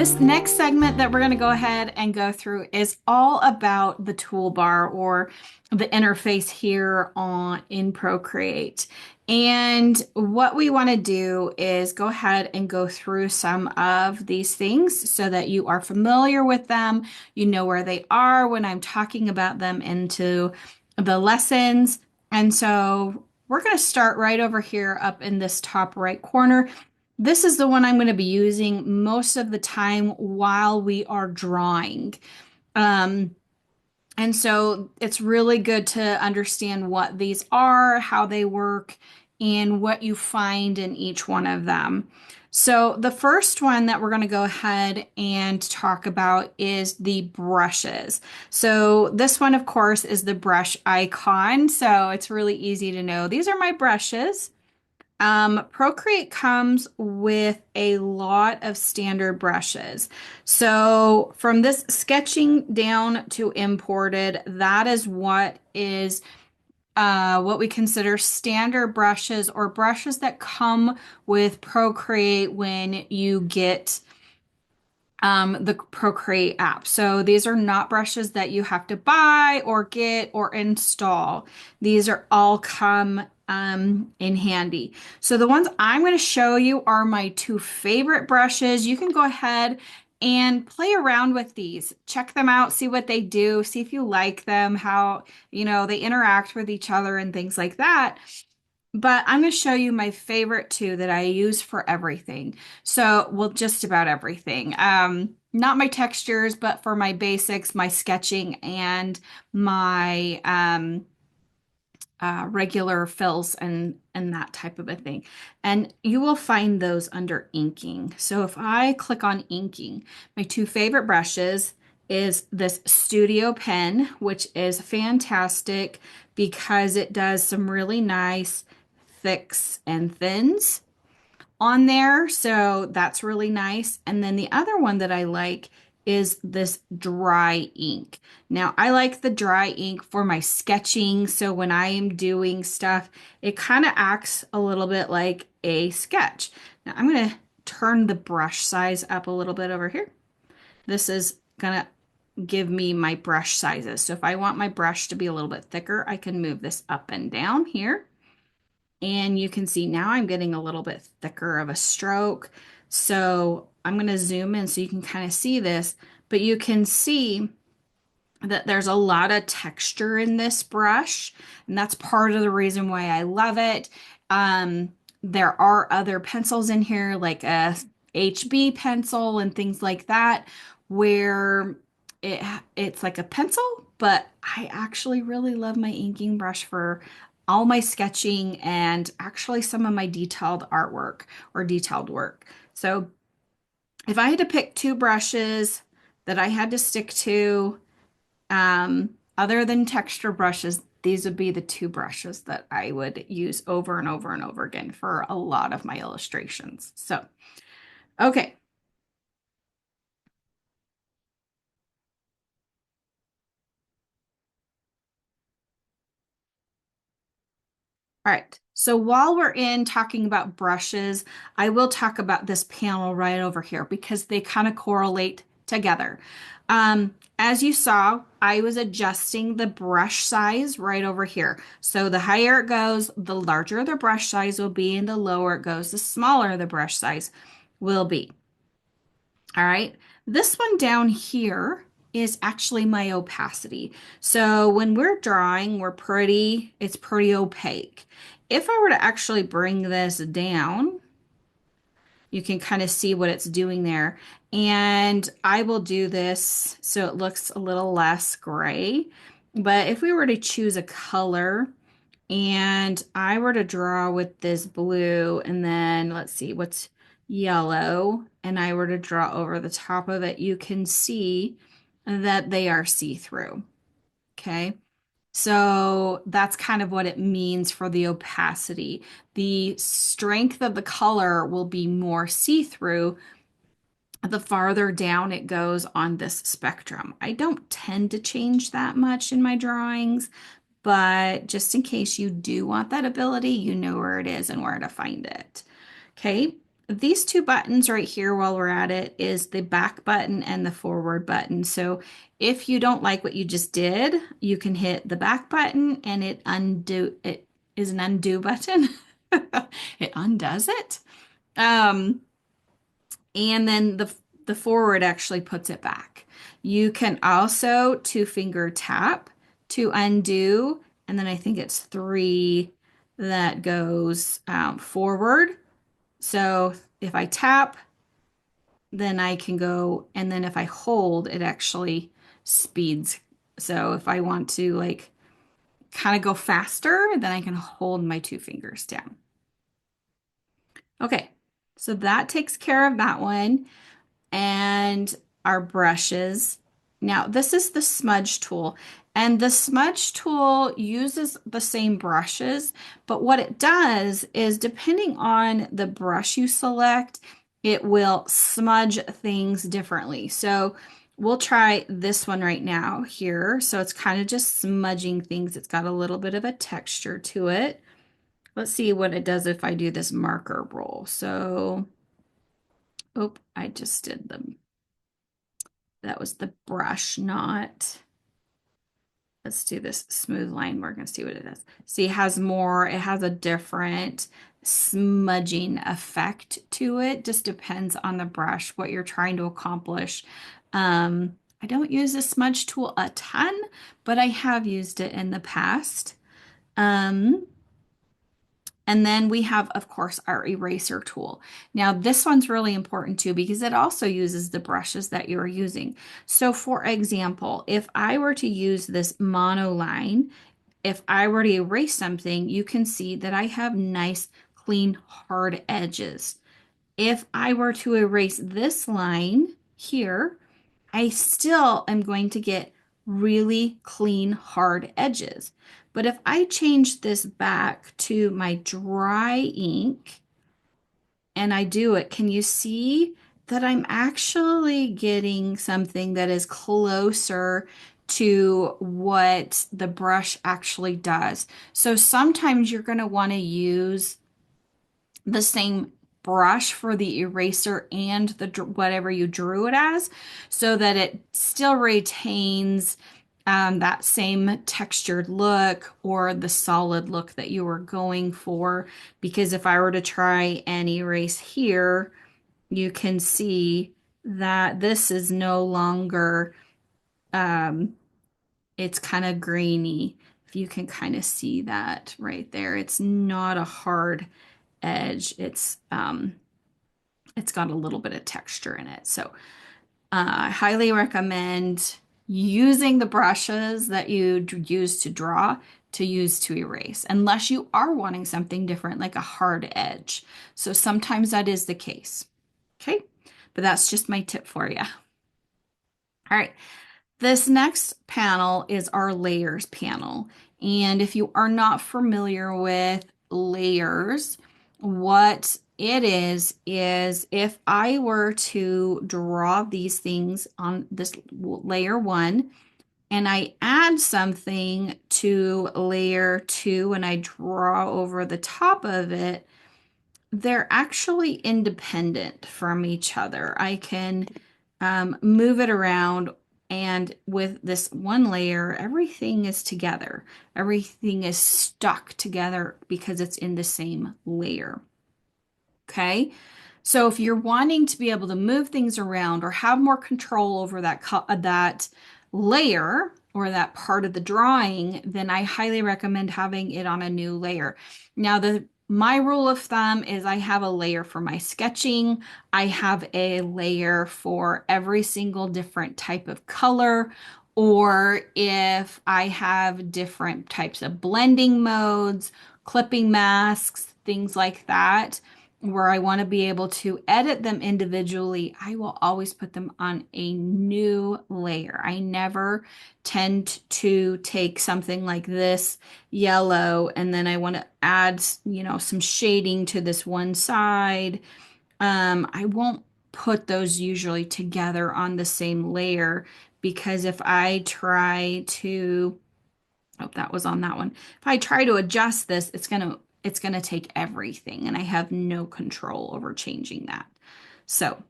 This next segment that we're going to go ahead and go through is all about the toolbar or the interface here on in Procreate. And what we want to do is go ahead and go through some of these things so that you are familiar with them. You know where they are when I'm talking about them into the lessons. And so we're going to start right over here up in this top right corner. This is the one I'm going to be using most of the time while we are drawing. Um, and so it's really good to understand what these are, how they work, and what you find in each one of them. So the first one that we're going to go ahead and talk about is the brushes. So this one, of course, is the brush icon. So it's really easy to know. These are my brushes. Procreate comes with a lot of standard brushes. So from this sketching down to imported, that is what we consider standard brushes or brushes that come with Procreate when you get the Procreate app. So these are not brushes that you have to buy or get or install. These are all come in handy. So the ones I'm going to show you are my two favorite brushes. You can go ahead and play around with these. Check them out, see what they do, see if you like them, how, they interact with each other and things like that. But I'm going to show you my favorite two that I use for everything. So, well, just about everything. Not my textures, but for my basics, my sketching, and my regular fills and that type of a thing. And you will find those under inking. So if I click on inking, my two favorite brushes is this Studio Pen, which is fantastic because it does some really nice thicks and thins on there. So that's really nice. And then the other one that I like is this dry ink. Now, I like the dry ink for my sketching. So when I am doing stuff, it kind of acts a little bit like a sketch. Now, I'm going to turn the brush size up a little bit over here. This is going to give me my brush sizes. So if I want my brush to be a little bit thicker, I can move this up and down here. And you can see now I'm getting a little bit thicker of a stroke. So I'm going to zoom in so you can kind of see this, but you can see that there's a lot of texture in this brush, and that's part of the reason why I love it. There are other pencils in here, like a HB pencil and things like that, where it's like a pencil, but I actually really love my inking brush for all my sketching and actually some of my detailed artwork or detailed work. So if I had to pick two brushes that I had to stick to, other than texture brushes, these would be the two brushes that I would use over and over and over again for a lot of my illustrations. So, okay. All right. So while we're in talking about brushes, I will talk about this panel right over here because they kind of correlate together. As you saw, I was adjusting the brush size right over here. So the higher it goes, the larger the brush size will be, and the lower it goes, the smaller the brush size will be. All right. This one down here is actually my opacity. So when we're drawing, it's pretty opaque. If I were to actually bring this down, you can kind of see what it's doing there. And I will do this so it looks a little less gray. But if we were to choose a color, and I were to draw with this blue, and then let's see what's yellow, and I were to draw over the top of it, you can see that they are see-through. Okay. So that's kind of what it means for the opacity. The strength of the color will be more see-through the farther down it goes on this spectrum. I don't tend to change that much in my drawings, but just in case you do want that ability, you know where it is and where to find it. Okay. these two buttons right here while we're at it is the back button and the forward button. So if you don't like what you just did, you can hit the back button and it is an undo button. It undoes it. Um, and then the forward actually puts it back. You can also two finger tap to undo, and then I think it's three that goes forward. So if I tap, then I can go, and then if I hold, it actually speeds. So if I want to like kind of go faster, then I can hold my two fingers down. Okay, so that takes care of that one. And our brushes. Now, this is the smudge tool, and the smudge tool uses the same brushes, but what it does is depending on the brush you select, it will smudge things differently. So we'll try this one right now here. So it's kind of just smudging things. It's got a little bit of a texture to it. Let's see what it does if I do this marker roll. So, oh, I just did them. That was the brush, not. Let's do this smooth line. We're going to see what it is. See, it has a different smudging effect to it. Just depends on the brush, what you're trying to accomplish. I don't use the smudge tool a ton, but I have used it in the past. Um, and then we have, of course, our eraser tool. Now, this one's really important too because it also uses the brushes that you're using. So, for example, if I were to use this monoline, if I were to erase something, you can see that I have nice, clean, hard edges. If I were to erase this line here, I still am going to get really clean, hard edges. But if I change this back to my dry ink and I do it, can you see that I'm actually getting something that is closer to what the brush actually does? So sometimes you're going to want to use the same brush for the eraser and the whatever you drew it as so that it still retains that same textured look or the solid look that you were going for. Because if I were to try and erase here, you can see that this is no longer, um, it's kind of grainy. If you can kind of see that right there, it's not a hard edge. It's got a little bit of texture in it. So I highly recommend using the brushes that you use to draw to use to erase, unless you are wanting something different, like a hard edge. So sometimes that is the case. Okay, but that's just my tip for you. All right. This next panel is our layers panel. And if you are not familiar with layers, what it is if I were to draw these things on this layer one, and I add something to layer two and I draw over the top of it, they're actually independent from each other. I can move it around, and with this one layer, everything is together. Everything is stuck together because it's in the same layer. Okay. So if you're wanting to be able to move things around or have more control over that layer or that part of the drawing, then I highly recommend having it on a new layer. Now, my rule of thumb is I have a layer for my sketching. I have a layer for every single different type of color, or if I have different types of blending modes, clipping masks, things like that, where I want to be able to edit them individually, I will always put them on a new layer. I never tend to take something like this yellow and then I want to add, some shading to this one side. I won't put those usually together on the same layer because if I try to, oh, that was on that one. If I try to adjust this, it's going to it's going to take everything, and I have no control over changing that. So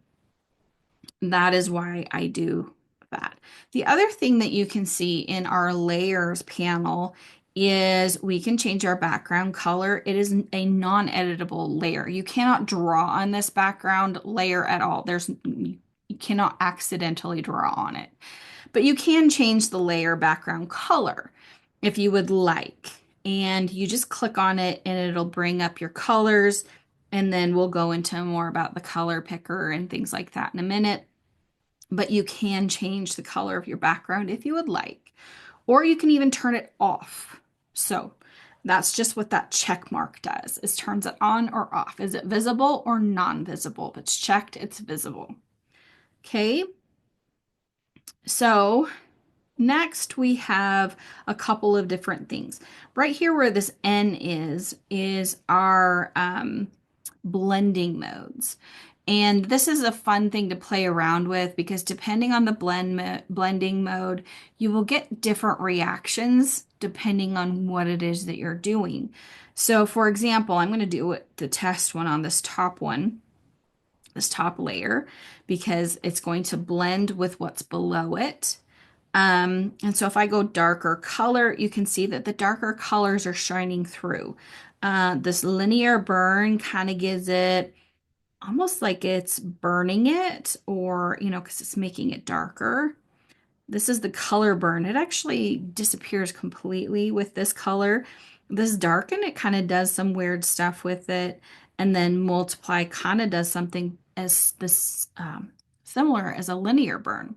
that is why I do that. The other thing that you can see in our layers panel is we can change our background color. It is a non-editable layer. You cannot draw on this background layer at all. You cannot accidentally draw on it. But you can change the layer background color if you would like. And you just click on it and it'll bring up your colors. And then we'll go into more about the color picker and things like that in a minute. But you can change the color of your background if you would like, or you can even turn it off. So that's just what that check mark does, is turns it on or off. Is it visible or non-visible? If it's checked, it's visible. Okay, so next we have a couple of different things. Right here where this N is our blending modes. And this is a fun thing to play around with because depending on the blending mode, you will get different reactions depending on what it is that you're doing. So for example, I'm going to do the test one on this top one, this top layer, because it's going to blend with what's below it. And so if I go darker color, you can see that the darker colors are shining through. This linear burn kind of gives it almost like it's burning it, or, because it's making it darker. This is the color burn. It actually disappears completely with this color. This darken, it kind of does some weird stuff with it. And then multiply kind of does something as this similar as a linear burn.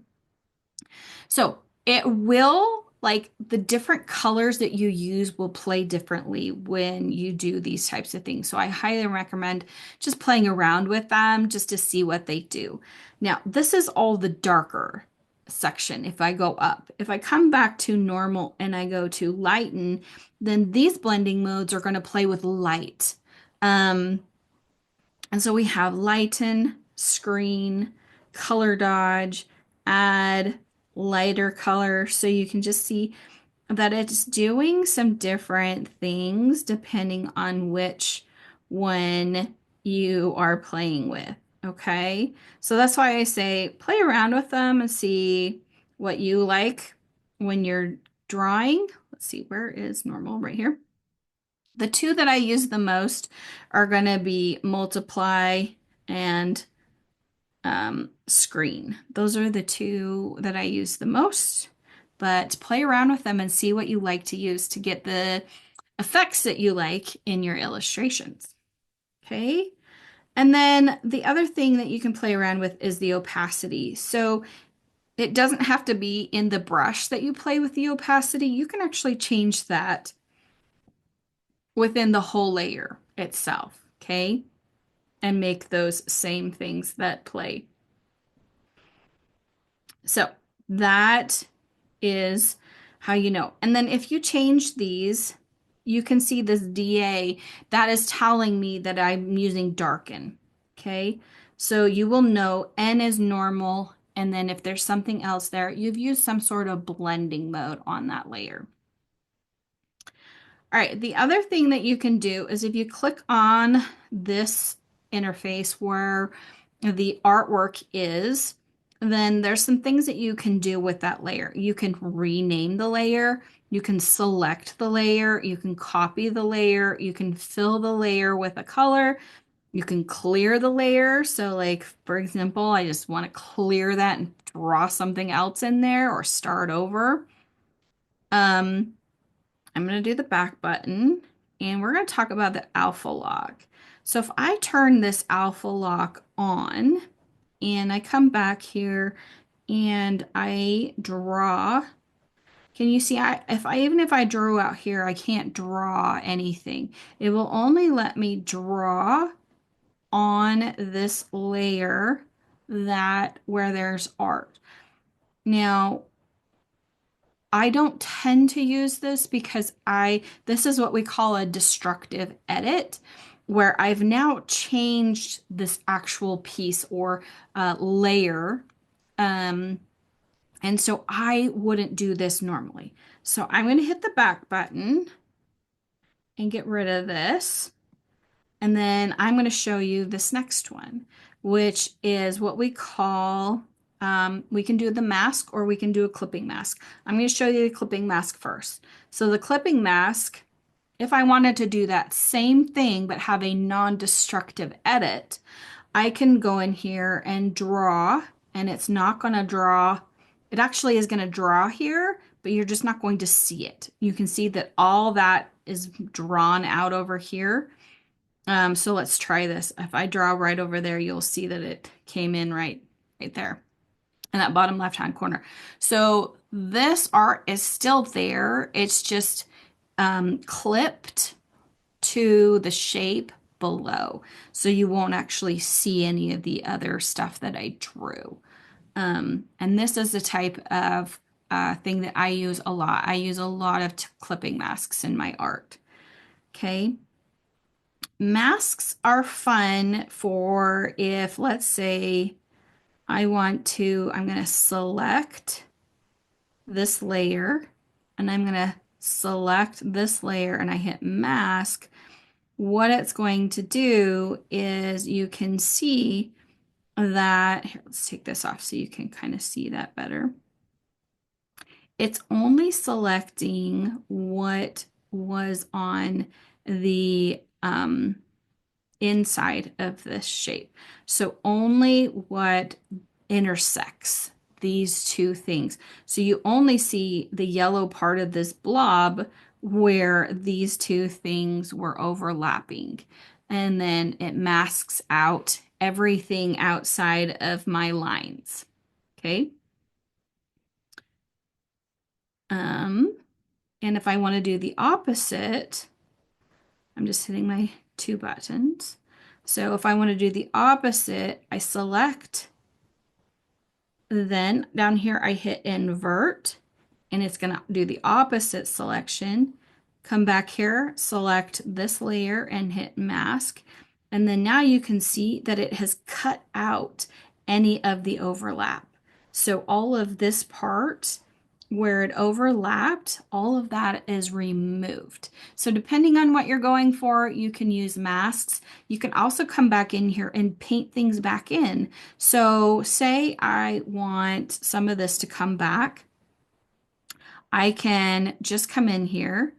So it will, like the different colors that you use will play differently when you do these types of things. So I highly recommend just playing around with them just to see what they do. Now, this is all the darker section. If I go up, if I come back to normal and I go to lighten, then these blending modes are going to play with light. And so we have lighten, screen, color dodge, add, lighter color. So you can just see that it's doing some different things depending on which one you are playing with. Okay. So that's why I say play around with them and see what you like when you're drawing. Let's see, where is normal? Right here. The two that I use the most are going to be multiply and screen. Those are the two that I use the most, but play around with them and see what you like to use to get the effects that you like in your illustrations. Okay. And then the other thing that you can play around with is the opacity. So it doesn't have to be in the brush that you play with the opacity. You can actually change that within the whole layer itself, okay? And make those same things that play. So that is how you know. And then if you change these, you can see this DA, that is telling me that I'm using darken, okay? So you will know N is normal, and then if there's something else there, you've used some sort of blending mode on that layer. All right, the other thing that you can do is if you click on this interface where the artwork is, then there's some things that you can do with that layer. You can rename the layer, you can select the layer, you can copy the layer, you can fill the layer with a color, you can clear the layer. So like, for example, I just want to clear that and draw something else in there or start over. I'm going to do the back button and we're going to talk about the alpha lock. So if I turn this alpha lock on and I come back here and I draw, can you see even if I drew out here, I can't draw anything. It will only let me draw on this layer that where there's art. Now, I don't tend to use this because this is what we call a destructive edit, where I've now changed this actual piece or layer. And so I wouldn't do this normally. So I'm going to hit the back button and get rid of this. And then I'm going to show you this next one, which is what we call, we can do the mask or we can do a clipping mask. I'm going to show you the clipping mask first. So the clipping mask, if I wanted to do that same thing but have a non-destructive edit, I can go in here and draw, and it's not going to draw. It actually is going to draw here, but you're just not going to see it. You can see that all that is drawn out over here. So let's try this. If I draw right over there, you'll see that it came in right there in that bottom left-hand corner. So this art is still there. It's just clipped to the shape below. So you won't actually see any of the other stuff that I drew. And this is the type of thing that I use a lot. I use a lot of clipping masks in my art. Okay. Masks are fun for if, let's say, I'm going to select this layer and I'm going to select this layer and I hit mask. What it's going to do is you can see that, here, let's take this off so you can kind of see that better. It's only selecting what was on the inside of this shape. So only what intersects these two things. So you only see the yellow part of this blob where these two things were overlapping. And then it masks out everything outside of my lines. Okay. And if I want to do the opposite, I'm just hitting my two buttons. So if I want to do the opposite, I select, then down here I hit invert, and it's going to do the opposite selection. Come back here, select this layer and hit mask. And then now you can see that it has cut out any of the overlap. So all of this part where it overlapped, all of that is removed. So depending on what you're going for, you can use masks. You can also come back in here and paint things back in. So say I want some of this to come back. I can just come in here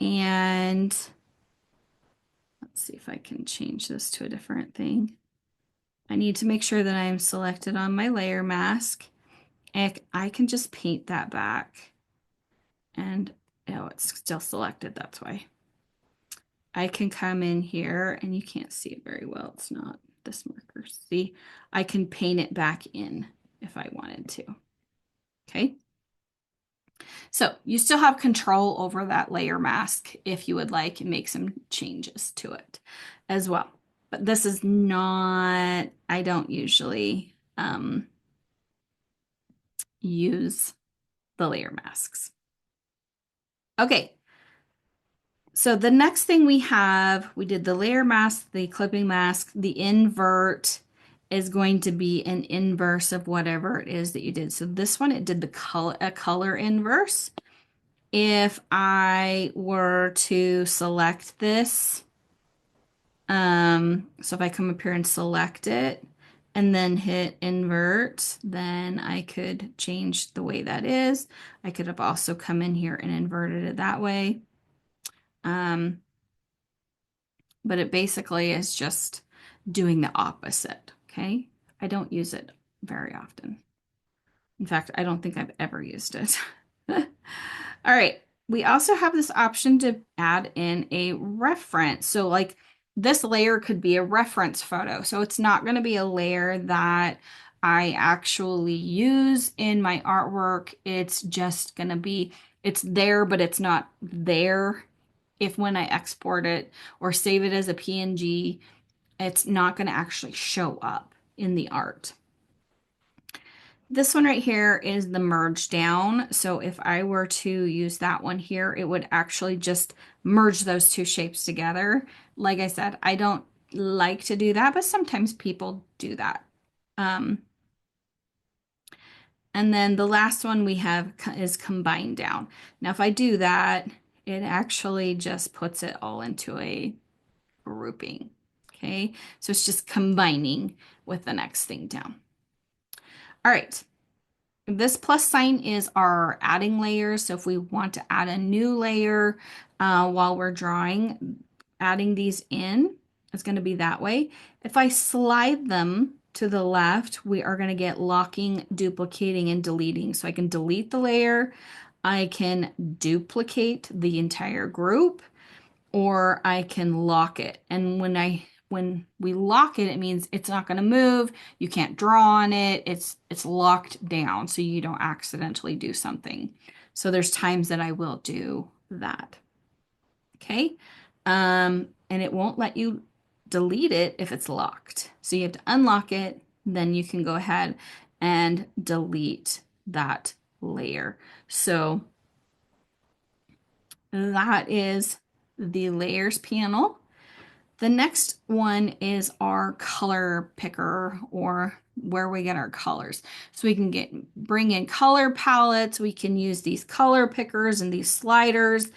and let's see if I can change this to a different thing. I need to make sure that I'm selected on my layer mask. And I can just paint that back. And oh, it's still selected, that's why. I can come in here and you can't see it very well. It's not this marker. See, I can paint it back in if I wanted to. Okay. So you still have control over that layer mask if you would like and make some changes to it as well. But this is not, I don't usually use the layer masks. Okay, so the next thing we have, we did the layer mask, the clipping mask, the invert is going to be an inverse of whatever it is that you did. So this one, it did the color inverse. If I were to select this, so if I come up here and select it and then hit invert, then I could change the way that is. I could have also come in here and inverted it that way. But it basically is just doing the opposite, okay? I don't use it very often. In fact, I don't think I've ever used it. All right, we also have this option to add in a reference. So like this layer could be a reference photo. So it's not going to be a layer that I actually use in my artwork. It's just going to be, it's there, but it's not there. If when I export it or save it as a PNG, it's not going to actually show up in the art. This one right here is the merge down. So if I were to use that one here, it would actually just merge those two shapes together. Like I said, I don't like to do that, but sometimes people do that. And then the last one we have is combine down. Now, if I do that It actually just puts it all into a grouping. Okay, so it's just combining with the next thing down. All right, this plus sign is our adding layers. So if we want to add a new layer while we're drawing, adding these in, it's going to be that way. If I slide them to the left, we are going to get locking, duplicating, and deleting. So I can delete the layer, I can duplicate the entire group, or I can lock it. And when we lock it, it means it's not going to move. You can't draw on it. It's locked down so you don't accidentally do something. So there's times that I will do that. Okay. And it won't let you delete it if it's locked. So you have to unlock it, then you can go ahead and delete that layer. So that is the layers panel. The next one is our color picker, or where we get our colors. So we can bring in color palettes. We can use these color pickers and these sliders.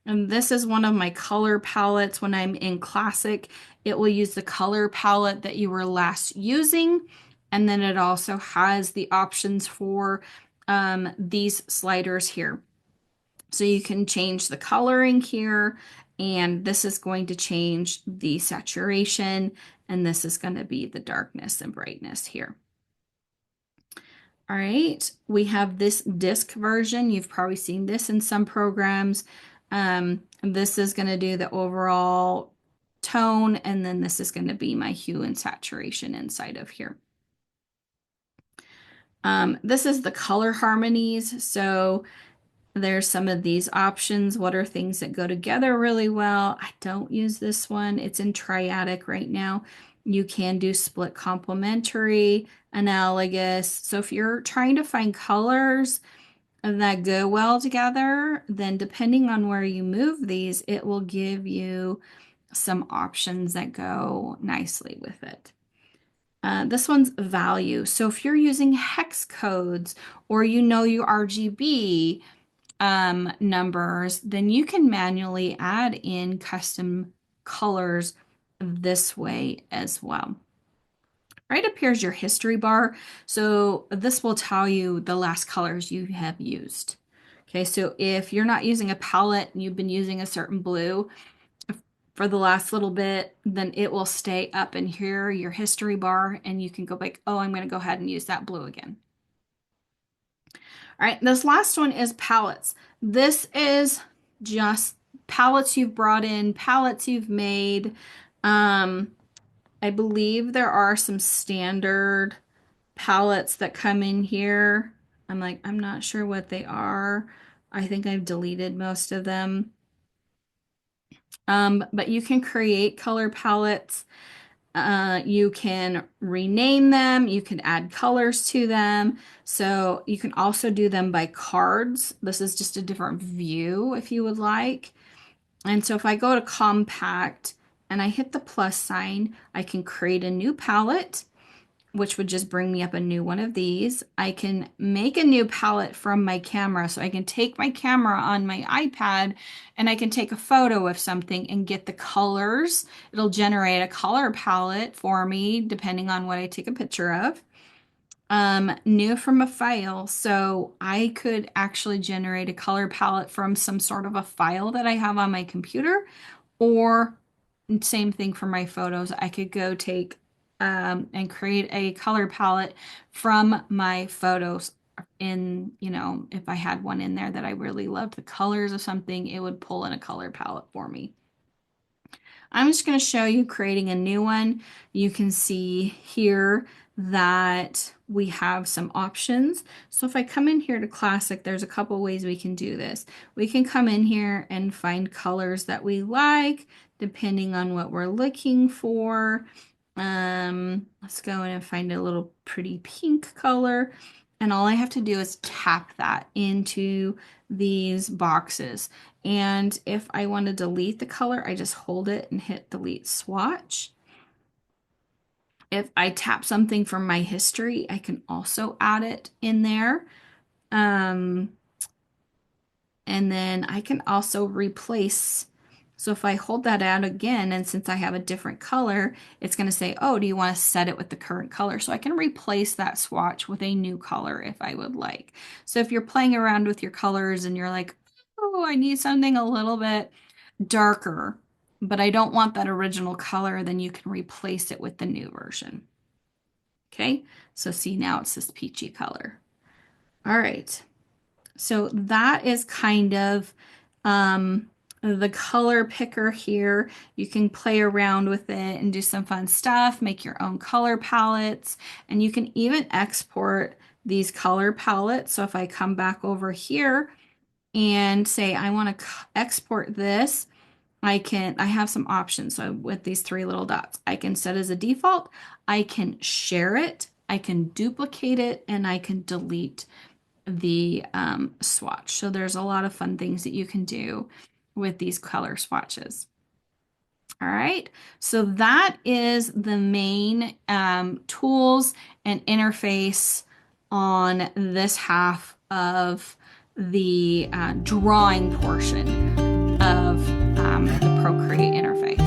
And this is one of my color palettes. When I'm in Classic, it will use the color palette that you were last using. And then it also has the options for these sliders here. So you can change the coloring here, and this is going to change the saturation, and this is going to be the darkness and brightness here. All right, we have this disc version. You've probably seen this in some programs. This is going to do the overall tone, and then this is going to be my hue and saturation inside of here. This is the color harmonies. So there's some of these options. What are things that go together really well? I don't use this one. It's in triadic right now. You can do split complementary, analogous. So if you're trying to find colors that go well together, then depending on where you move these, it will give you some options that go nicely with it. This one's value. So if you're using hex codes or you know your RGB, numbers, then you can manually add in custom colors this way as well. Right up here is your history bar. So this will tell you the last colors you have used. Okay, so if you're not using a palette and you've been using a certain blue for the last little bit, then it will stay up in here, your history bar, and you can go back, oh, I'm going to go ahead and use that blue again. All right, this last one is palettes. This is just palettes you've brought in, palettes you've made. I believe there are some standard palettes that come in here. I'm not sure what they are. I think I've deleted most of them. But you can create color palettes. You can rename them, you can add colors to them. So you can also do them by cards. This is just a different view if you would like. And so if I go to compact and I hit the plus sign, I can create a new palette, which would just bring me up a new one of these. I can make a new palette from my camera. So I can take my camera on my iPad and I can take a photo of something and get the colors. It'll generate a color palette for me depending on what I take a picture of. New from a file. So I could actually generate a color palette from some sort of a file that I have on my computer, or same thing for my photos. I could go take and create a color palette from my photos in, if I had one in there that I really loved the colors of something, it would pull in a color palette for me. I'm just going to show you creating a new one. You can see here that we have some options. So if I come in here to Classic, there's a couple ways we can do this. We can come in here and find colors that we like, depending on what we're looking for. Let's go in and find a little pretty pink color. And all I have to do is tap that into these boxes. And if I want to delete the color, I just hold it and hit delete swatch. If I tap something from my history, I can also add it in there. And And then I can also replace. So if I hold that out again, and since I have a different color, it's going to say, oh, do you want to set it with the current color? So I can replace that swatch with a new color if I would like. So if you're playing around with your colors and you're like, oh, I need something a little bit darker, but I don't want that original color, then you can replace it with the new version. Okay, so see, now it's this peachy color. All right, so that is kind of the color picker here. You can play around with it and do some fun stuff, make your own color palettes, and you can even export these color palettes. So if I come back over here and say I want to export this, I have some options. So with these three little dots, I can set as a default, I can share it, I can duplicate it, and I can delete the swatch. So there's a lot of fun things that you can do with these color swatches. All right, so that is the main tools and interface on this half of the drawing portion of the Procreate interface.